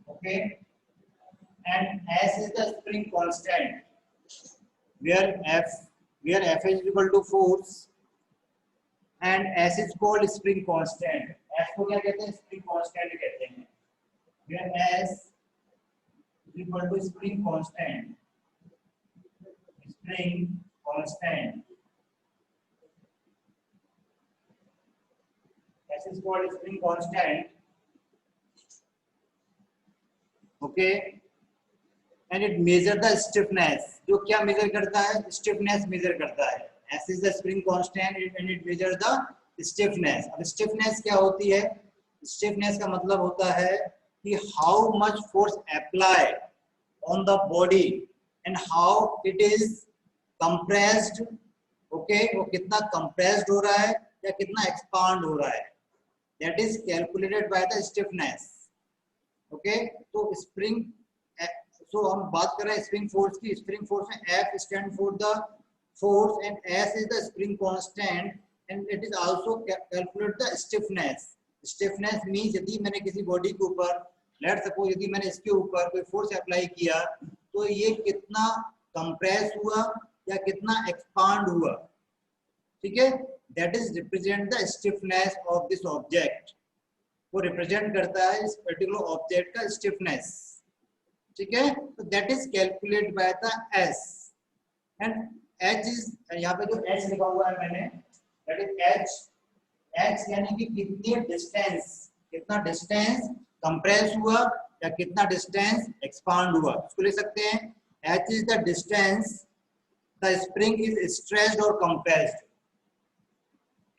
Okay, and S is the spring constant, where F is equal to force and S is called spring constant. S को क्या कहते हैं? Spring constant कहते हैं. Where S is equal to spring constant. Spring constant. S is called spring constant. Okay, and it measure the stiffness. जो क्या measure करता है? Stiffness measure करता है. S is the spring constant and it measure the stiffness. अब stiffness क्या होती है? Stiffness का मतलब होता है कि how much force apply on the body and how it is compressed. Okay, वो कितना compressed हो रहा है या कितना expand हो रहा है. That is calculated by the stiffness. Okay, तो स्प्रिंग, सो हम बात कर रहे हैं स्प्रिंग फोर्स की. स्प्रिंग फोर्स में F stand for the force and S is the spring constant and it is also calculate the stiffness. Stiffness means यदि मैंने किसी बॉडी के ऊपर, लेट सपोज यदि मैंने इसके ऊपर कोई फोर्स अप्लाई किया तो ये कितना कंप्रेस हुआ या कितना एक्सपांड हुआ. ठीक है, that is represent the stiffness of this object. वो रिप्रेजेंट करता है इस पर्टिकुलर ऑब्जेक्ट का स्टिफनेस. ठीक है, तो that is calculate by the S and H is, यहाँ पे जो एच लिखा हुआ है मैंने, दैट इज एच. एच यानी कि कितनी डिस्टेंस, कितना डिस्टेंस कंप्रेस हुआ या कितना डिस्टेंस एक्सपांड हुआ, उसको लिख सकते हैं. H is the distance the spring is stretched और compressed.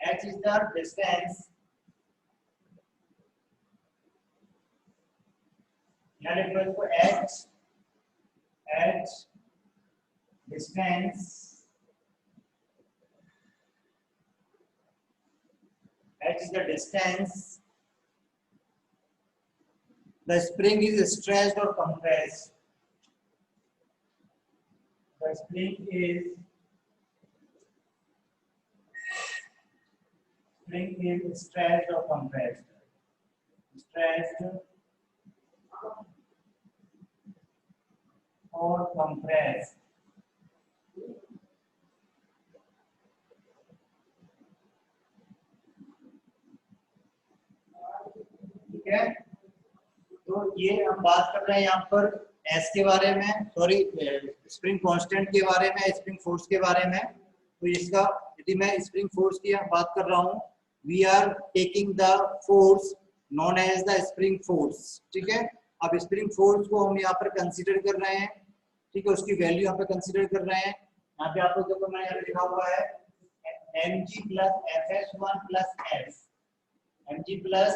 H is the distance, यहाँ लिख लो इसको h, distance, h is the distance the spring is stretched or compressed. The spring is stretched or compressed. Stretched or compressed. ठीक है, तो ये हम बात कर रहे हैं यहाँ पर एस के बारे में, सॉरी स्प्रिंग कांस्टेंट के बारे में, स्प्रिंग फोर्स के बारे में. तो इसका यदि मैं स्प्रिंग फोर्स की बात कर रहा हूँ, we are taking the force known as the spring force. ठीक है, अब स्प्रिंग फोर्स को हम यहाँ पर कंसीडर कर रहे हैं. ठीक है, उसकी वैल्यू यहाँ पे कंसीडर कर रहे हैं. यहाँ पे आपको देखो मैंने यहाँ पे लिखा हुआ है mg plus fs1 plus f, mg plus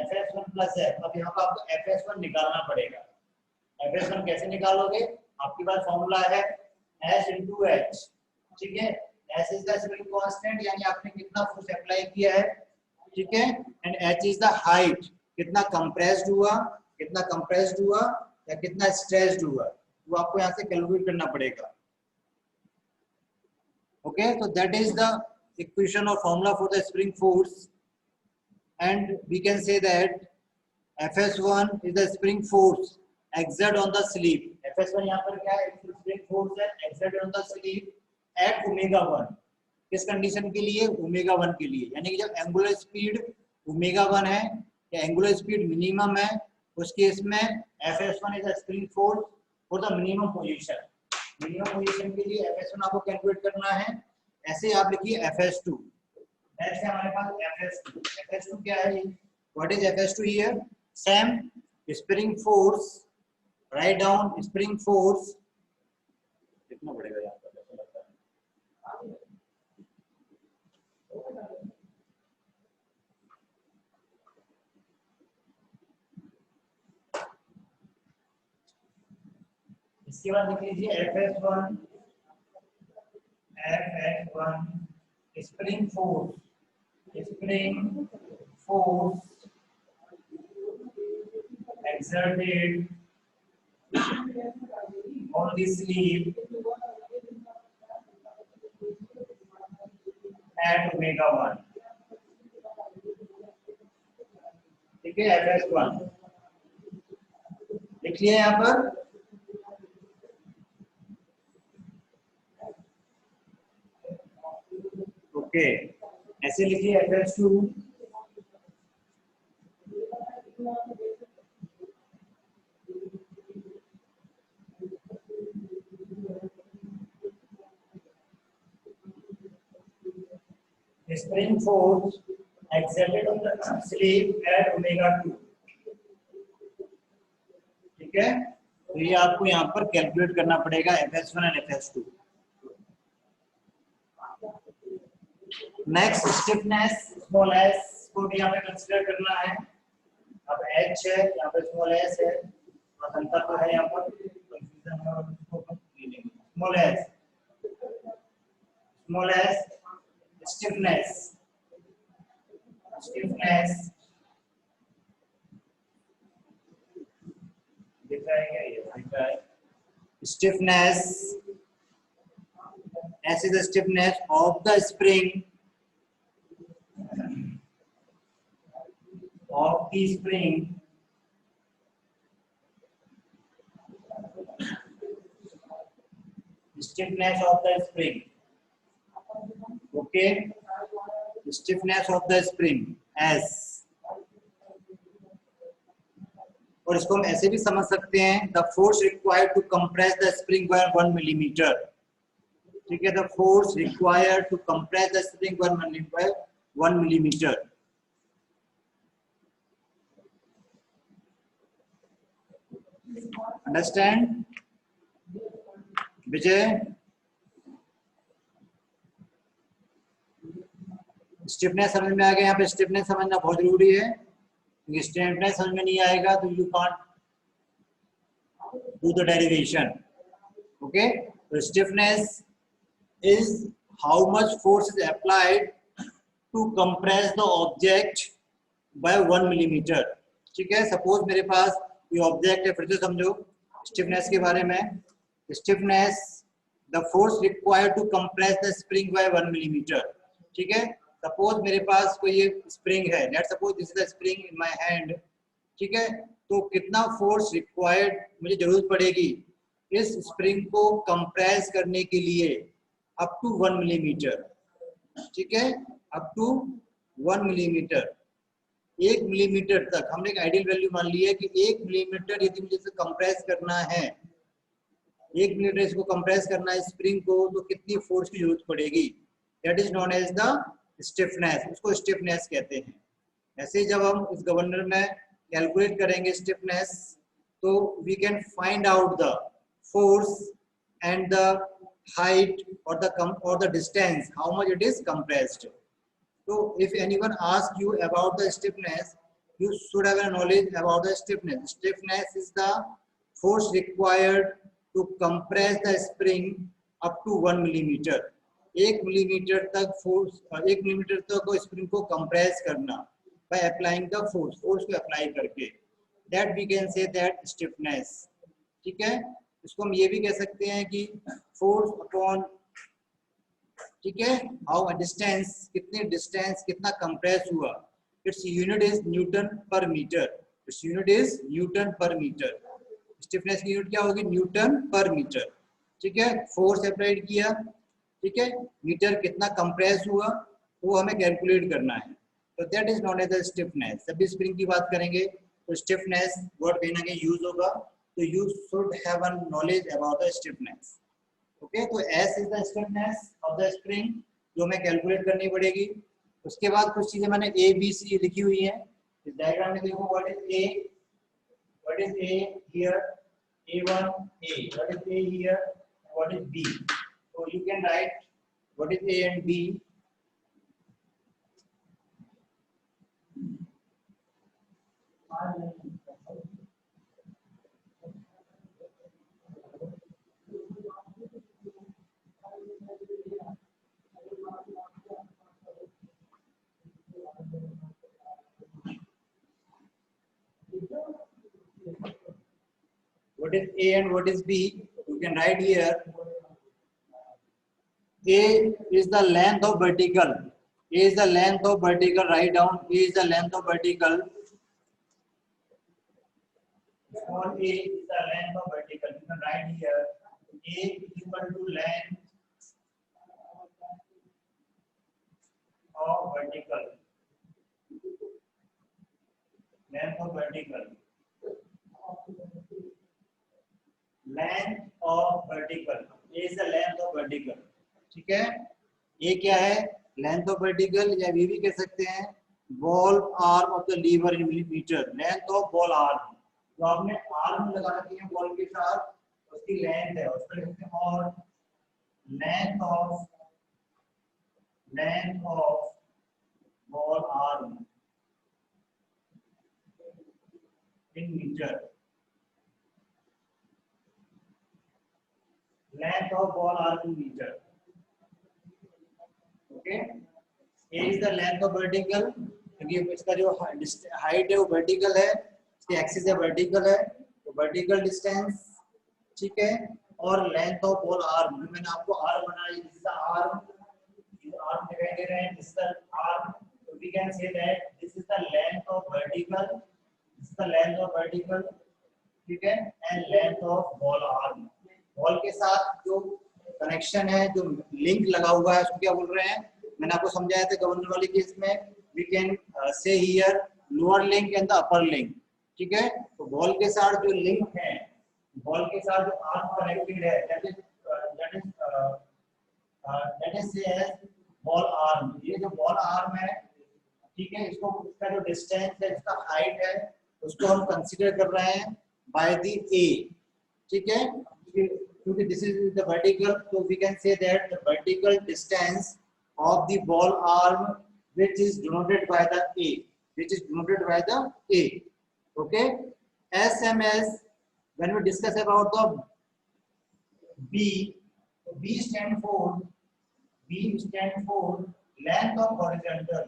fs1 plus f. अब यहाँ पे आपको fs1 निकालना पड़ेगा. fs1 कैसे निकालोगे? आपके पास फॉर्मूला है s into h. ठीक है, s is the spring constant, यानी आपने कितना फोर्स अप्लाई किया है. ठीक है, and h is the height, कितना कंप्रेस्ड हुआ, कितना कंप्रेस्ड हुआ या कितना स्ट्रेच्ड हुआ, वो आपको यहाँ से कैलकुलेट करना पड़ेगा. Okay, so that is the equation or formula for the spring force, and we can say that Fs1 is the spring force exerted on the slip. Fs1 यहाँ पर क्या है? spring force है exerted on the slip at ω1. किस condition के लिए? ω1 के लिए, यानी कि जब एंगुलर स्पीड ω1 है या एंगुलर स्पीड मिनिमम है, उस केस में Fs1 is the spring force for the minimum position. Minimum position के लिए Fs1 आपको कैलकुलेट करना है. ऐसे आप लिखिए Fs2. नेक्स्ट है हमारे पास Fs2. Fs2 क्या है? What is Fs2 here? Same spring force. Write down spring force. कितना पड़ेगा यहाँ पर? इसके बाद लिख लीजिए Fs1 spring force exerted on the slip at ω1. ठीक है, Fs1. लिख लिया यहाँ पर। ओके, ऐसे लिखिए FS2 spring force exerted on the slave at omega 2। ठीक है, तो ये आपको यहाँ पर कैलकुलेट करना पड़ेगा FS1 and FS2। Next stiffness small s को भी यहाँ पे कंसीडर करना है। अब h है, यहाँ पे स्मॉल s है, अंतर तो है यहाँ पर, कंफ्यूजन है और इसको ले लेंगे। स्मॉल s स्टिफनेस दिख रहा है क्या? ये दिख रहा है। Stiffness S is the stiffness of the spring stiffness of the spring। Okay, stiffness of the spring S। और इसको हम ऐसे भी समझ सकते हैं, the force required to compress the spring by 1 millimetre. ठीक है, the force required to compress the spring by 1 millimetre. Understand Vijay? Stiffness समझ में आ गया? यहाँ पे स्टिफनेस समझना बहुत जरूरी है, स्टिफनेस समझ में नहीं आएगा तो you can't do the derivation. Okay, तो stiffness is how much force is applied to compress the object by 1 millimetre. ठीक है, सपोज मेरे पास ये ऑब्जेक्ट है, फिर से समझो स्टिफनेस के बारे में। Stiffness the force required to compress the spring by 1 millimetre. ठीक है, सपोज मेरे पास कोई ये स्प्रिंग है, let's suppose this is the spring in my hand. ठीक है, तो कितना फोर्स रिक्वायर्ड मुझे जरूरत पड़ेगी इस स्प्रिंग को कंप्रेस करने के लिए? Up to 1 millimetre. ठीक है, अप टू 1 मिलीमीटर। 1 मिलीमीटर तक हमने एक आइडियल वैल्यू मान ली है कि 1 मिलीमीटर यदि मुझे इसे कंप्रेस करना है, 1 मिलीमीटर इसको कंप्रेस करना है स्प्रिंग को, तो कितनी फोर्स की जरूरत पड़ेगी? That is known as the stiffness. उसको स्टिफनेस कहते हैं। ऐसे जब हम इस गवर्नर में कैलकुलेट करेंगे स्टिफनेस, तो we can find out the force and the height or the distance, how much it is compressed. So if anyone asks you about the stiffness, you should have a knowledge about the stiffness. Stiffness is the force required to compress the spring up to 1 millimetre. 1 millimetre तक force, 1 millimetre तक spring को compress करना by applying the force को apply करके, that we can say that stiffness। ठीक है, इसको हम ये भी कह सकते हैं कि फोर्स अपॉन, ठीक है, हाउ डिस्टेंस, कितने डिस्टेंस कितना कंप्रेस हुआ। Its unit is newton per metre. Its unit is newton per metre. Stiffness की यूनिट क्या होगी? Newton per metre. ठीक है, फोर्स अप्लाइड किया, ठीक है, मीटर कितना कंप्रेस हुआ वो हमें कैलकुलेट करना है, तो that is known as the stiffness. जब भी स्प्रिंग की बात करेंगे तो स्टिफनेस वर्ड कहीं ना कहीं यूज होगा, तो you should have a knowledge about the stiffness। okay, तो S is the stiffness of the spring जो हमें कैलकुलेट करनी पड़ेगी। उसके बाद कुछ चीजें मैंने A B C लिखी हुई हैं इस डायग्राम में। देखो what is A here, A1 A, what is A here, what is B, so you can write what is A and B। What is A and what is B? You can write here. A is the length of vertical. A is the length of vertical. Write down. A is the length of vertical. or A is the length of vertical. You can write here A is equal to length of vertical. Length of vertical. Length of vertical. A is the length of vertical. ठीक है, A क्या है? Length of vertical, या ये भी कह सकते हैं ball arm of the lever in millimeter. Length of ball arm. तो आपने आर्म लगा रखी है बॉल के साथ, उसकी लेंथ है, उसको लिखते हैं और length of ball arm in metre. Length of ball arm in meter. Okay. A is the length of vertical. क्योंकि इसका जो हाइट है वो वर्टिकल है, इसकी एक्सिस है वर्टिकल है, तो वर्टिकल डिस्टेंस. ठीक है. और लेंथ ऑफ बॉल आर्म, जो मैंने आपको आर्म बनाया, दिस इज द आर्म, ये आर्म दिखाई दे रहे हैं, दिस इज द आर्म. तो we can say that this is the length of vertical, this is the length of vertical. ठीक है. And length of ball arm. Ball के साथ जो कनेक्शन है, जो लिंक लगा हुआ है, उसको क्या बोल रहे हैं? मैंने आपको समझाया था गवर्नर वाले केस में. We can say here lower link and the upper link. ठीक है. तो बॉल के साथ जो लिंक है, बॉल के साथ जो आर्म कनेक्टेड है, दैट इज से एज बॉल आर्म. ये जो बॉल आर्म है, ठीक है, इसको इसका जो डिस्टेंस है, इसका हाइट है, उसको हम कंसीडर कर रहे हैं बाय द ए. ठीक है. क्योंकि this is the vertical, so we can say that the vertical distance of the ball arm, which is denoted by the A, okay. SMS, when we discuss about the B stand for length of horizontal,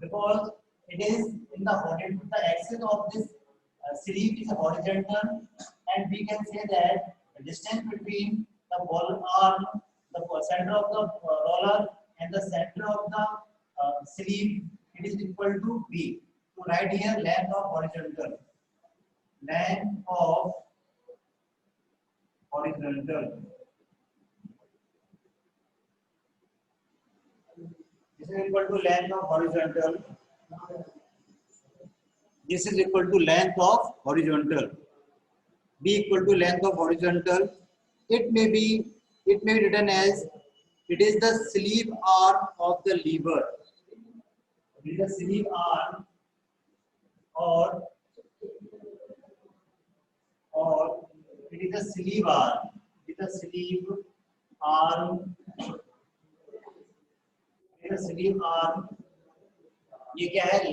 because it is in the horizontal. The axis of this sleeve is horizontal, and we can say that the distance between the ball arm, the center of the roller, and the center of the sleeve, it is equal to B. So write here length of horizontal. Length of horizontal. This is equal to length of horizontal. This is equal to length of horizontal. B equal to length of horizontal. It may be written as it is the sleeve arm of the lever. It is the sleeve arm or it is the sleeve arm. It is the sleeve arm. It is the sleeve arm. ये क्या है?